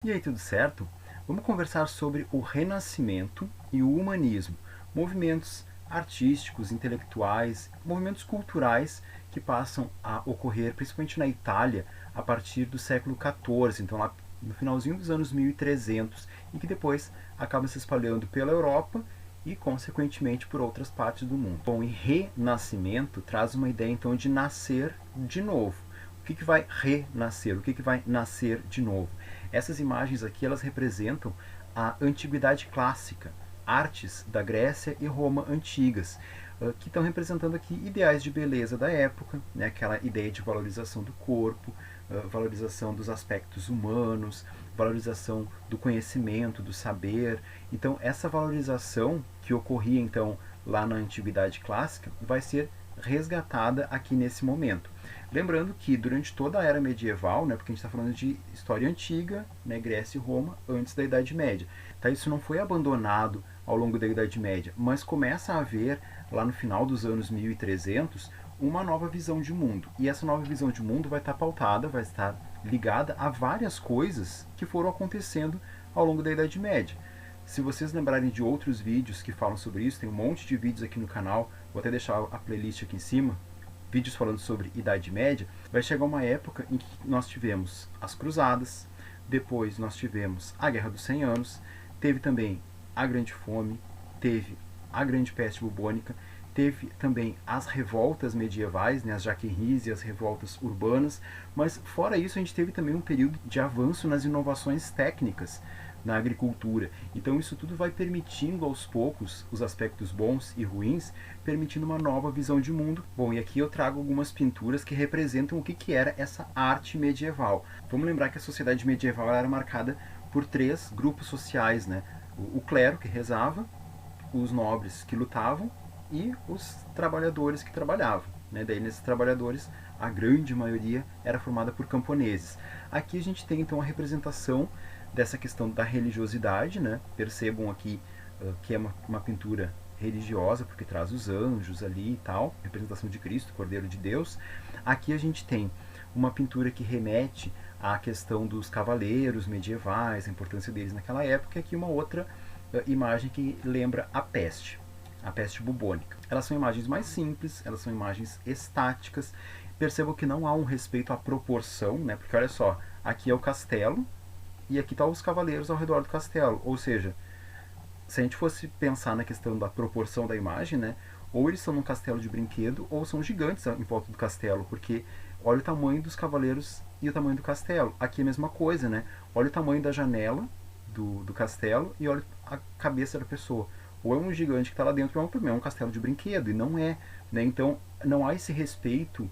E aí, tudo certo? Vamos conversar sobre o Renascimento e o humanismo, movimentos artísticos, intelectuais, movimentos culturais que passam a ocorrer principalmente na Itália a partir do século XIV, então lá no finalzinho dos anos 1300, e que depois acabam se espalhando pela Europa e, consequentemente, por outras partes do mundo. Bom, e renascimento traz uma ideia então de nascer de novo. O que vai renascer? O que vai nascer de novo? Essas imagens aqui, elas representam a antiguidade clássica, artes da Grécia e Roma antigas, que estão representando aqui ideais de beleza da época, né, aquela ideia de valorização do corpo, valorização dos aspectos humanos, valorização do conhecimento, do saber. Então, essa valorização que ocorria então lá na antiguidade clássica vai ser resgatada aqui nesse momento. Lembrando que durante toda a era medieval, né, porque a gente está falando de história antiga, né, Grécia e Roma, antes da Idade Média, tá, isso não foi abandonado ao longo da Idade Média, mas começa a haver, lá no final dos anos 1300, uma nova visão de mundo. E essa nova visão de mundo vai estar pautada, vai estar ligada a várias coisas que foram acontecendo ao longo da Idade Média. Se vocês lembrarem de outros vídeos que falam sobre isso, tem um monte de vídeos aqui no canal, vou até deixar a playlist aqui em cima, vídeos falando sobre Idade Média. Vai chegar uma época em que nós tivemos as Cruzadas, depois nós tivemos a Guerra dos 100 Anos, teve também a Grande Fome, teve a Grande Peste Bubônica, teve também as revoltas medievais, né, as jaquerris e as revoltas urbanas, mas fora isso a gente teve também um período de avanço nas inovações técnicas na agricultura. Então isso tudo vai permitindo aos poucos os aspectos bons e ruins, permitindo uma nova visão de mundo. Bom, e aqui eu trago algumas pinturas que representam o que era essa arte medieval. Vamos lembrar que a sociedade medieval era marcada por três grupos sociais, né? O clero, que rezava, os nobres, que lutavam, e os trabalhadores que trabalhavam. Né? Daí, nesses trabalhadores, a grande maioria era formada por camponeses. Aqui a gente tem então a representação dessa questão da religiosidade, né? Percebam aqui que é uma pintura religiosa, porque traz os anjos ali e tal, representação de Cristo, Cordeiro de Deus. Aqui a gente tem uma pintura que remete à questão dos cavaleiros medievais, a importância deles naquela época, e aqui uma outra imagem que lembra a peste bubônica. Elas são imagens mais simples, elas são imagens estáticas. Percebam que não há um respeito à proporção, né? Porque olha só, aqui é o castelo, e aqui estão os cavaleiros ao redor do castelo. Ou seja, se a gente fosse pensar na questão da proporção da imagem, né, ou eles são num castelo de brinquedo, ou são gigantes em volta do castelo, porque olha o tamanho dos cavaleiros e o tamanho do castelo. Aqui é a mesma coisa, né? Olha o tamanho da janela do castelo e olha a cabeça da pessoa. Ou é um gigante que está lá dentro, ou é um castelo de brinquedo, e não é. Né? Então, não há esse respeito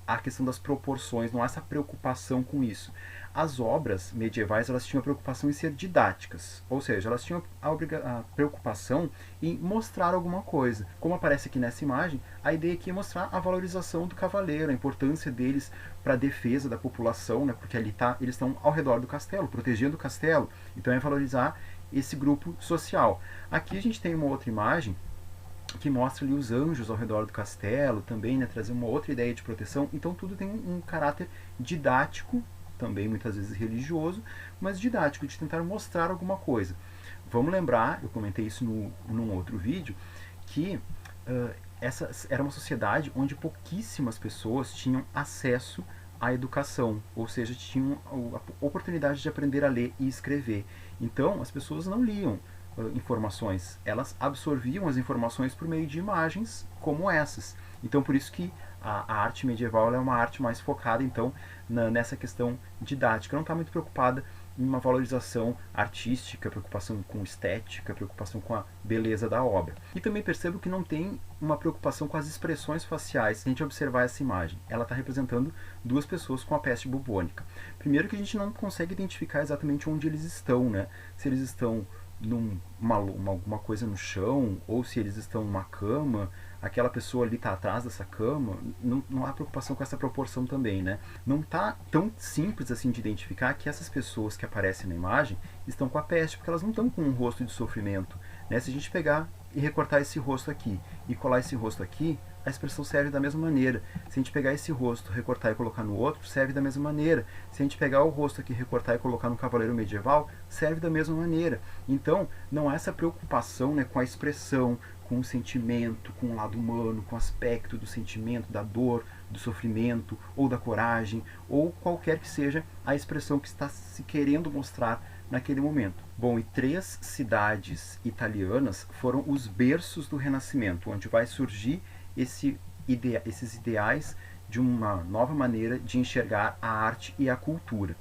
à questão das proporções, não há essa preocupação com isso. As obras medievais, elas tinham a preocupação em ser didáticas, ou seja, elas tinham a preocupação em mostrar alguma coisa. Como aparece aqui nessa imagem, a ideia aqui é mostrar a valorização do cavaleiro, a importância deles para a defesa da população, né, porque ali eles estão ao redor do castelo, protegendo o castelo, então é valorizar esse grupo social. Aqui a gente tem uma outra imagem que mostra ali os anjos ao redor do castelo também, né, trazer uma outra ideia de proteção. Então tudo tem um caráter didático, também muitas vezes religioso, mas didático, de tentar mostrar alguma coisa. Vamos lembrar, eu comentei isso num outro vídeo, que essa era uma sociedade onde pouquíssimas pessoas tinham acesso à educação, ou seja, tinham a oportunidade de aprender a ler e escrever. Então as pessoas não liam informações, elas absorviam as informações por meio de imagens como essas. Então por isso que a arte medieval é uma arte mais focada então nessa questão didática, não está muito preocupada em uma valorização artística, preocupação com estética, preocupação com a beleza da obra. E também percebo que não tem uma preocupação com as expressões faciais. Se a gente observar essa imagem, ela está representando duas pessoas com a peste bubônica. Primeiro que a gente não consegue identificar exatamente onde eles estão, né? Se eles estão alguma coisa no chão, ou se eles estão numa cama, aquela pessoa ali está atrás dessa cama, não há preocupação com essa proporção também, né? Não está tão simples assim de identificar que essas pessoas que aparecem na imagem estão com a peste, porque elas não estão com um rosto de sofrimento, né? Se a gente pegar e recortar esse rosto aqui e colar esse rosto aqui, a expressão serve da mesma maneira. Se a gente pegar esse rosto, recortar e colocar no outro, serve da mesma maneira. Se a gente pegar o rosto aqui, recortar e colocar no cavaleiro medieval, serve da mesma maneira. Então, não há essa preocupação, né, com a expressão, com o sentimento, com o lado humano, com o aspecto do sentimento, da dor, do sofrimento, ou da coragem, ou qualquer que seja a expressão que está se querendo mostrar naquele momento. Bom, e 3 cidades italianas foram os berços do Renascimento, onde vai surgir esses ideais de uma nova maneira de enxergar a arte e a cultura.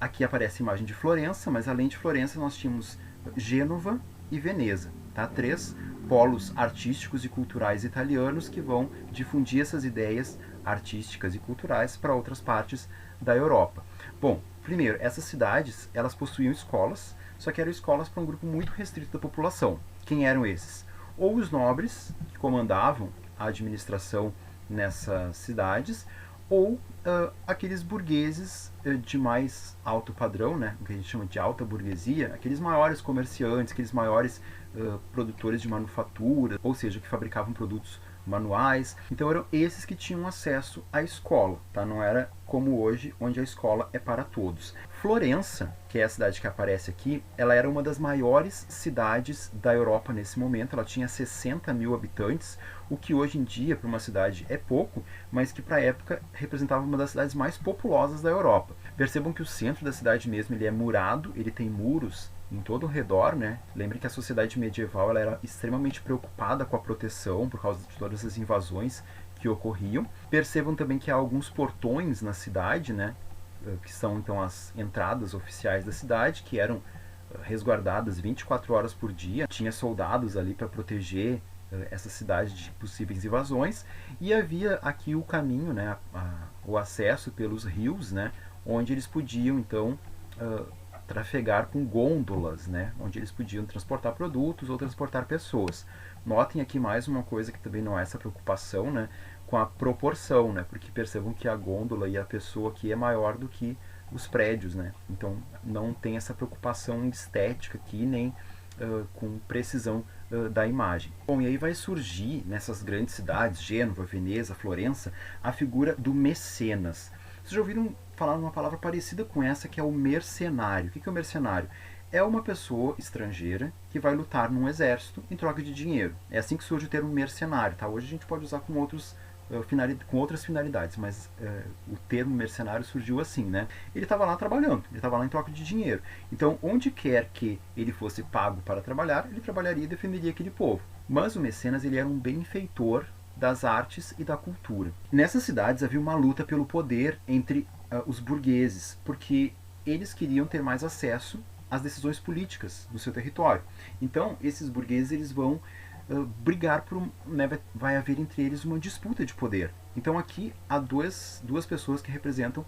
Aqui aparece a imagem de Florença, mas além de Florença nós tínhamos Gênova e Veneza, tá? 3 polos artísticos e culturais italianos que vão difundir essas ideias artísticas e culturais para outras partes da Europa. Bom, primeiro, essas cidades, elas possuíam escolas, só que eram escolas para um grupo muito restrito da população. Quem eram esses? Ou os nobres, que comandavam a administração nessas cidades, ou aqueles burgueses de mais alto padrão, né, o que a gente chama de alta burguesia, aqueles maiores comerciantes, aqueles maiores produtores de manufatura, ou seja, que fabricavam produtos manuais. Então eram esses que tinham acesso à escola, tá? Não era como hoje, onde a escola é para todos. Florença, que é a cidade que aparece aqui, ela era uma das maiores cidades da Europa nesse momento. Ela tinha 60 mil habitantes, o que hoje em dia para uma cidade é pouco, mas que para a época representava uma das cidades mais populosas da Europa. Percebam que o centro da cidade mesmo ele é murado, ele tem muros em todo o redor, né? Lembrem que a sociedade medieval ela era extremamente preocupada com a proteção por causa de todas as invasões que ocorriam. Percebam também que há alguns portões na cidade, né? Que são então as entradas oficiais da cidade, que eram resguardadas 24 horas por dia. Tinha soldados ali para proteger essa cidade de possíveis invasões. E havia aqui o caminho, né? O acesso pelos rios, né? Onde eles podiam então trafegar com gôndolas, né, onde eles podiam transportar produtos ou transportar pessoas. Notem aqui mais uma coisa que também não é essa preocupação, né, com a proporção, né, porque percebam que a gôndola e a pessoa aqui é maior do que os prédios, né, então não tem essa preocupação estética aqui, nem com precisão da imagem. Bom, e aí vai surgir nessas grandes cidades, Gênova, Veneza, Florença, a figura do mecenas. Vocês já ouviram falar uma palavra parecida com essa, que é o mercenário. O que é o mercenário? É uma pessoa estrangeira que vai lutar num exército em troca de dinheiro. É assim que surge o termo mercenário. Tá? Hoje a gente pode usar com outras finalidades, mas o termo mercenário surgiu assim, né? Ele estava lá trabalhando, ele estava lá em troca de dinheiro. Então, onde quer que ele fosse pago para trabalhar, ele trabalharia e defenderia aquele povo. Mas o mecenas ele era um benfeitor das artes e da cultura. Nessas cidades havia uma luta pelo poder entre os burgueses, porque eles queriam ter mais acesso às decisões políticas do seu território. Então, esses burgueses eles vão brigar por vai haver entre eles uma disputa de poder. Então aqui há duas pessoas que representam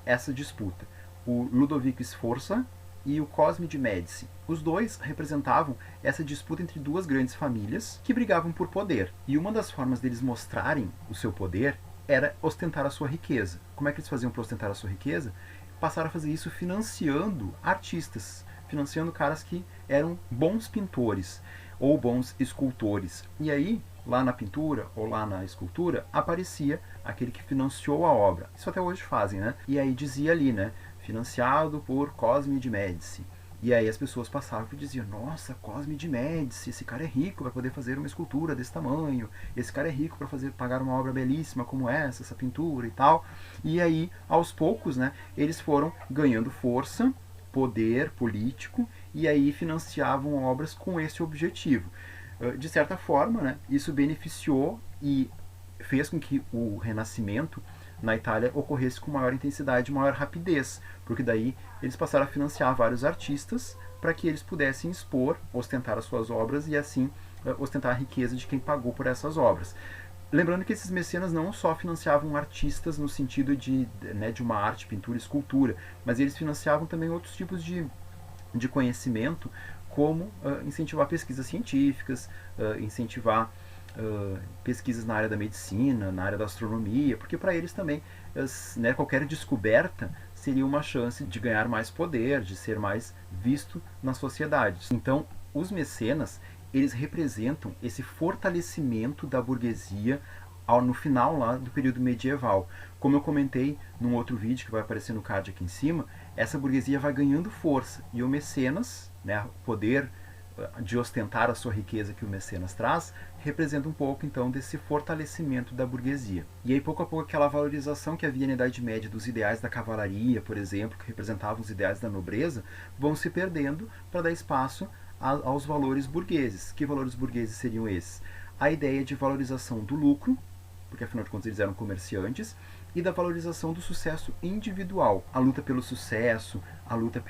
essa disputa. O Ludovico Sforza e o Cosme de Médici. Os dois representavam essa disputa entre duas grandes famílias que brigavam por poder. E uma das formas deles mostrarem o seu poder era ostentar a sua riqueza. Como é que eles faziam para ostentar a sua riqueza? Passaram a fazer isso financiando artistas, financiando caras que eram bons pintores ou bons escultores. E aí, lá na pintura ou lá na escultura, aparecia aquele que financiou a obra. Isso até hoje fazem, né? E aí dizia ali, né? Financiado por Cosme de Médici. E aí as pessoas passavam e diziam, nossa, Cosme de Médici, esse cara é rico, vai poder fazer uma escultura desse tamanho, esse cara é rico para pagar uma obra belíssima como essa pintura e tal. E aí, aos poucos, né, eles foram ganhando força, poder político, e aí financiavam obras com esse objetivo. De certa forma, né, isso beneficiou e fez com que o Renascimento na Itália ocorresse com maior intensidade, maior rapidez, porque daí eles passaram a financiar vários artistas para que eles pudessem expor, ostentar as suas obras e assim ostentar a riqueza de quem pagou por essas obras. Lembrando que esses mecenas não só financiavam artistas no sentido de uma arte, pintura, escultura, mas eles financiavam também outros tipos de conhecimento, como incentivar pesquisas científicas, incentivar pesquisas na área da medicina, na área da astronomia, porque para eles também qualquer descoberta seria uma chance de ganhar mais poder, de ser mais visto na sociedade. Então, os mecenas, eles representam esse fortalecimento da burguesia no final lá do período medieval. Como eu comentei num outro vídeo que vai aparecer no card aqui em cima, essa burguesia vai ganhando força e o mecenas, né, o poder de ostentar a sua riqueza que o mecenas traz, representa um pouco então desse fortalecimento da burguesia. E aí pouco a pouco aquela valorização que havia na Idade Média dos ideais da cavalaria, por exemplo, que representavam os ideais da nobreza, vão se perdendo para dar espaço aos valores burgueses. Que valores burgueses seriam esses? A ideia de valorização do lucro, porque afinal de contas eles eram comerciantes, e da valorização do sucesso individual. A luta pelo sucesso, a luta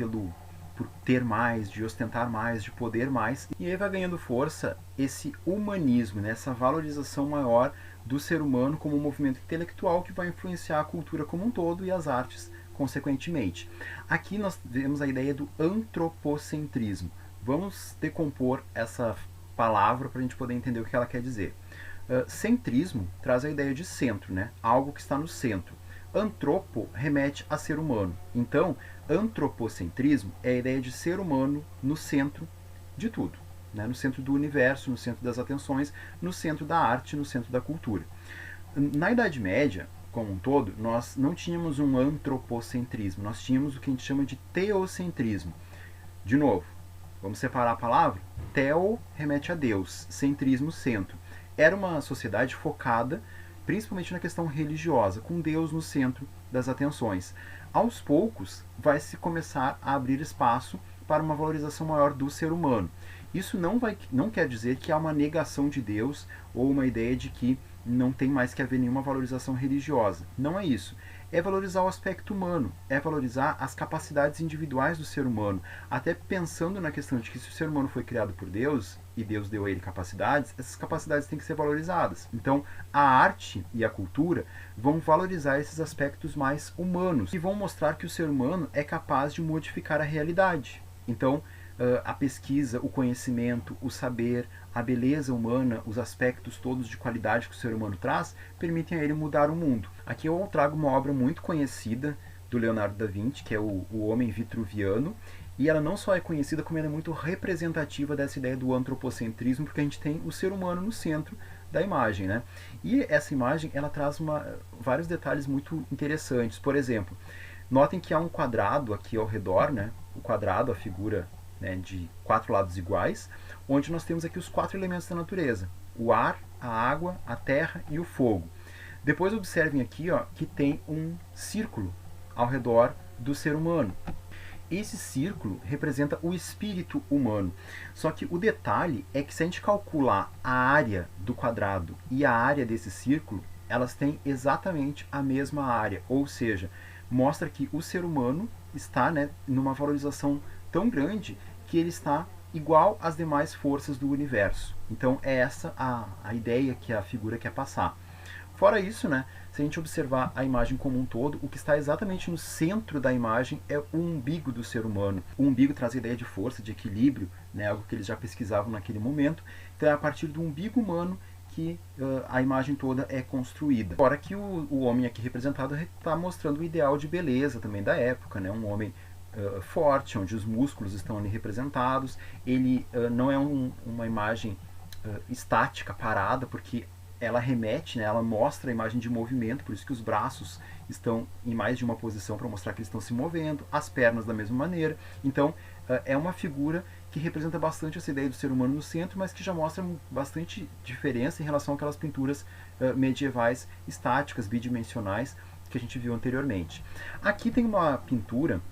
por ter mais, de ostentar mais, de poder mais. E aí vai ganhando força esse humanismo, né? Essa valorização maior do ser humano como um movimento intelectual que vai influenciar a cultura como um todo e as artes consequentemente. Aqui nós vemos a ideia do antropocentrismo. Vamos decompor essa palavra para a gente poder entender o que ela quer dizer. Centrismo traz a ideia de centro, né? Algo que está no centro. Antropo remete a ser humano. Então, antropocentrismo é a ideia de ser humano no centro de tudo, né? No centro do universo, no centro das atenções, no centro da arte, no centro da cultura. Na Idade Média, como um todo, nós não tínhamos um antropocentrismo, nós tínhamos o que a gente chama de teocentrismo. De novo, vamos separar a palavra? Teo remete a Deus, centrismo, centro. Era uma sociedade focada principalmente na questão religiosa, com Deus no centro das atenções. Aos poucos, vai se começar a abrir espaço para uma valorização maior do ser humano. Isso não quer dizer que há uma negação de Deus ou uma ideia de que não tem mais que haver nenhuma valorização religiosa. Não é isso. É valorizar o aspecto humano, é valorizar as capacidades individuais do ser humano, até pensando na questão de que se o ser humano foi criado por Deus e Deus deu a ele capacidades, essas capacidades têm que ser valorizadas. Então, a arte e a cultura vão valorizar esses aspectos mais humanos e vão mostrar que o ser humano é capaz de modificar a realidade. Então, a pesquisa, o conhecimento, o saber, a beleza humana, os aspectos todos de qualidade que o ser humano traz, permitem a ele mudar o mundo. Aqui eu trago uma obra muito conhecida do Leonardo da Vinci, que é o Homem Vitruviano, e ela não só é conhecida, como ela é muito representativa dessa ideia do antropocentrismo, porque a gente tem o ser humano no centro da imagem, né? E essa imagem, ela traz vários detalhes muito interessantes. Por exemplo, notem que há um quadrado aqui ao redor, né? O quadrado, a figura, né, de 4 lados iguais, onde nós temos aqui os 4 elementos da natureza: o ar, a água, a terra e o fogo. Depois observem aqui, ó, que tem um círculo ao redor do ser humano. Esse círculo representa o espírito humano. Só que o detalhe é que se a gente calcular a área do quadrado e a área desse círculo, elas têm exatamente a mesma área, ou seja, mostra que o ser humano está, né, numa valorização tão grande que ele está igual às demais forças do universo. Então é essa a ideia que a figura quer passar. Fora isso, né, se a gente observar a imagem como um todo, o que está exatamente no centro da imagem é o umbigo do ser humano. O umbigo traz a ideia de força, de equilíbrio, né, algo que eles já pesquisavam naquele momento. Então é a partir do umbigo humano que a imagem toda é construída. Fora que o homem aqui representado está mostrando o ideal de beleza também da época, né, um homem forte, onde os músculos estão ali representados. Ele não é uma imagem estática, parada, porque ela remete, né, ela mostra a imagem de movimento, por isso que os braços estão em mais de uma posição para mostrar que eles estão se movendo, as pernas da mesma maneira. Então é uma figura que representa bastante essa ideia do ser humano no centro, mas que já mostra bastante diferença em relação àquelas pinturas medievais estáticas, bidimensionais, que a gente viu anteriormente. Aqui tem uma pintura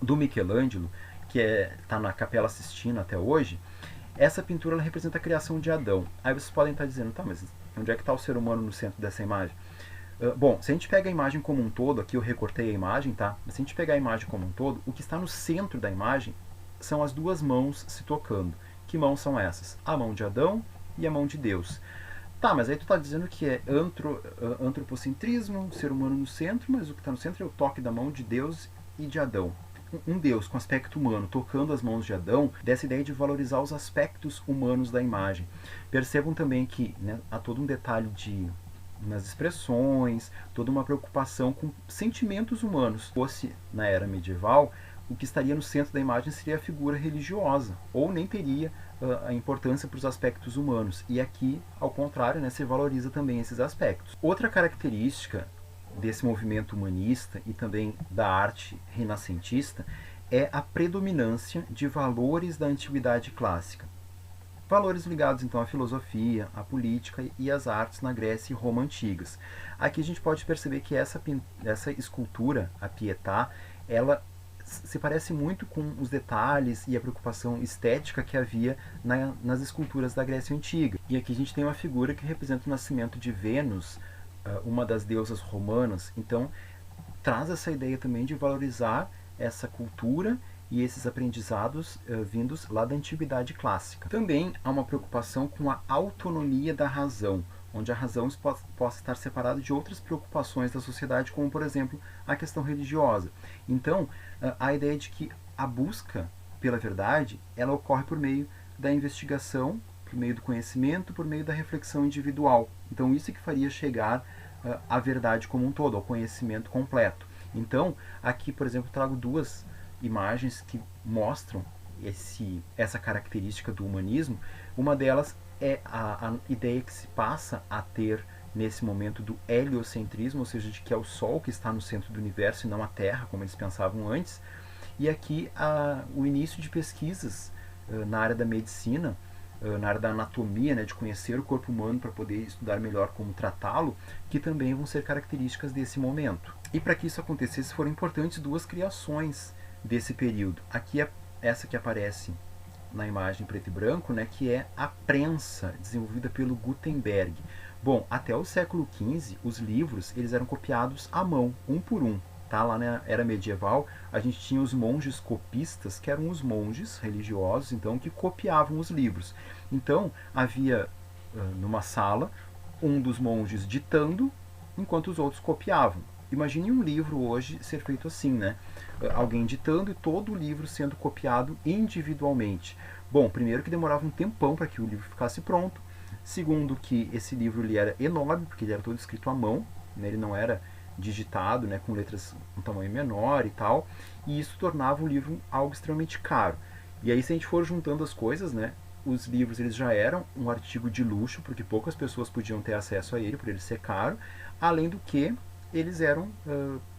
do Michelangelo, que está na Capela Sistina até hoje. Essa pintura ela representa a criação de Adão. Aí vocês podem estar dizendo, tá, mas onde é que está o ser humano no centro dessa imagem? Bom, se a gente pega a imagem como um todo, aqui eu recortei a imagem, tá? Mas se a gente pegar a imagem como um todo, o que está no centro da imagem são as duas mãos se tocando. Que mãos são essas? A mão de Adão e a mão de Deus. Tá, mas aí tu está dizendo que é antropocentrismo, o ser humano no centro, mas o que está no centro é o toque da mão de Deus e de Adão. Um Deus com aspecto humano tocando as mãos de Adão, dessa ideia de valorizar os aspectos humanos da imagem. Percebam também que, né, há todo um detalhe nas expressões, toda uma preocupação com sentimentos humanos. Se fosse na era medieval, o que estaria no centro da imagem seria a figura religiosa, ou nem teria a importância para os aspectos humanos. E aqui, ao contrário, né, se valoriza também esses aspectos. Outra característica desse movimento humanista e também da arte renascentista é a predominância de valores da antiguidade clássica. Valores ligados então à filosofia, à política e às artes na Grécia e Roma antigas. Aqui a gente pode perceber que essa escultura, a Pietà, ela se parece muito com os detalhes e a preocupação estética que havia nas esculturas da Grécia Antiga. E aqui a gente tem uma figura que representa o nascimento de Vênus, uma das deusas romanas. Então, traz essa ideia também de valorizar essa cultura e esses aprendizados vindos lá da antiguidade clássica. Também há uma preocupação com a autonomia da razão, onde a razão possa estar separada de outras preocupações da sociedade, como, por exemplo, a questão religiosa. Então, a ideia de que a busca pela verdade, ela ocorre por meio da investigação, por meio do conhecimento, por meio da reflexão individual. Então, isso é que faria chegar à verdade como um todo, ao conhecimento completo. Então, aqui, por exemplo, trago duas imagens que mostram essa característica do humanismo. Uma delas é a ideia que se passa a ter nesse momento do heliocentrismo, ou seja, de que é o Sol que está no centro do universo e não a Terra, como eles pensavam antes. E aqui o início de pesquisas na área da medicina, na área da anatomia, né, de conhecer o corpo humano para poder estudar melhor como tratá-lo, que também vão ser características desse momento. E para que isso acontecesse foram importantes duas criações desse período. Aqui é essa que aparece na imagem preto e branco, né, que é a prensa desenvolvida pelo Gutenberg. Bom, até o século XV, os livros eles eram copiados à mão, um por um. Tá? Lá na era medieval, a gente tinha os monges copistas, que eram os monges religiosos, então, que copiavam os livros. Então, havia numa sala um dos monges ditando, enquanto os outros copiavam. Imagine um livro hoje ser feito assim, né? Alguém ditando e todo o livro sendo copiado individualmente. Bom, primeiro que demorava um tempão para que o livro ficasse pronto. Segundo que esse livro ele era enorme, porque ele era todo escrito à mão, né? Ele não era digitado, né, com letras um tamanho menor e tal. E isso tornava o livro algo extremamente caro. E aí se a gente for juntando as coisas, né? Os livros eles já eram um artigo de luxo, porque poucas pessoas podiam ter acesso a ele, por ele ser caro. Além do que eles eram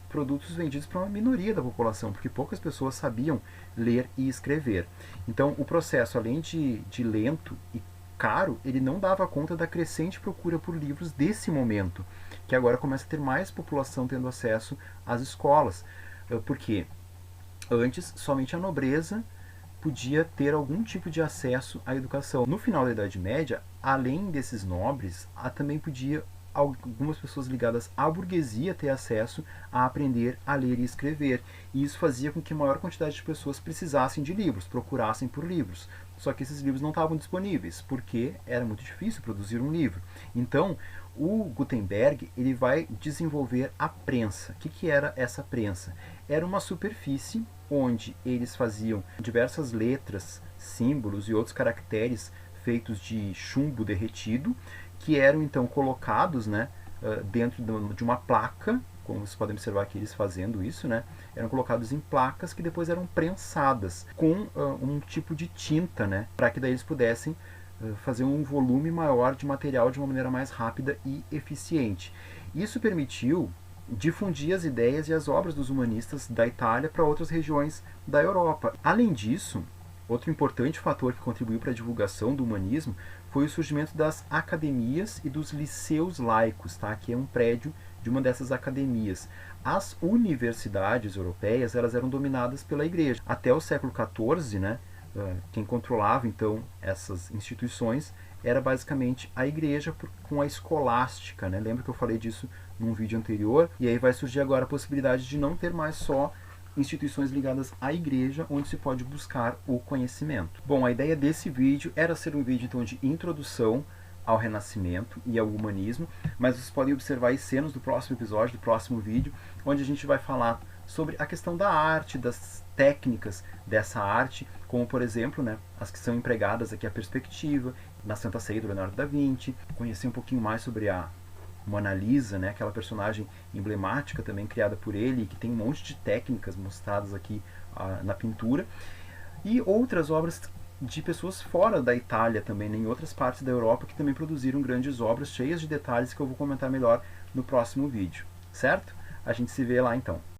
produtos vendidos para uma minoria da população, porque poucas pessoas sabiam ler e escrever. Então, o processo, além de lento e caro, ele não dava conta da crescente procura por livros desse momento, que agora começa a ter mais população tendo acesso às escolas. Porque antes, somente a nobreza podia ter algum tipo de acesso à educação. No final da Idade Média, além desses nobres, também podia algumas pessoas ligadas à burguesia ter acesso a aprender a ler e escrever. E isso fazia com que a maior quantidade de pessoas precisassem de livros, procurassem por livros. Só que esses livros não estavam disponíveis, porque era muito difícil produzir um livro. Então, o Gutenberg ele vai desenvolver a prensa. O que era essa prensa? Era uma superfície onde eles faziam diversas letras, símbolos e outros caracteres feitos de chumbo derretido, que eram então colocados, né, dentro de uma placa, como vocês podem observar aqui eles fazendo isso, né, eram colocados em placas que depois eram prensadas com um tipo de tinta, né, para que daí eles pudessem fazer um volume maior de material de uma maneira mais rápida e eficiente. Isso permitiu difundir as ideias e as obras dos humanistas da Itália para outras regiões da Europa. Além disso, outro importante fator que contribuiu para a divulgação do humanismo foi o surgimento das academias e dos liceus laicos, tá? Que é um prédio de uma dessas academias. As universidades europeias elas eram dominadas pela igreja. Até o século XIV, né, quem controlava então essas instituições era basicamente a igreja com a escolástica. Né? Lembra que eu falei disso num vídeo anterior? E aí vai surgir agora a possibilidade de não ter mais só instituições ligadas à igreja, onde se pode buscar o conhecimento. Bom, a ideia desse vídeo era ser um vídeo então de introdução ao Renascimento e ao humanismo, mas vocês podem observar as cenas do próximo episódio, do próximo vídeo, onde a gente vai falar sobre a questão da arte, das técnicas dessa arte, como por exemplo, né, as que são empregadas aqui a perspectiva, na Santa Ceia do Leonardo da Vinci, conhecer um pouquinho mais sobre a Mona Lisa, né, aquela personagem emblemática também criada por ele, que tem um monte de técnicas mostradas aqui na pintura, e outras obras de pessoas fora da Itália também, né, em outras partes da Europa, que também produziram grandes obras cheias de detalhes que eu vou comentar melhor no próximo vídeo, certo? A gente se vê lá então.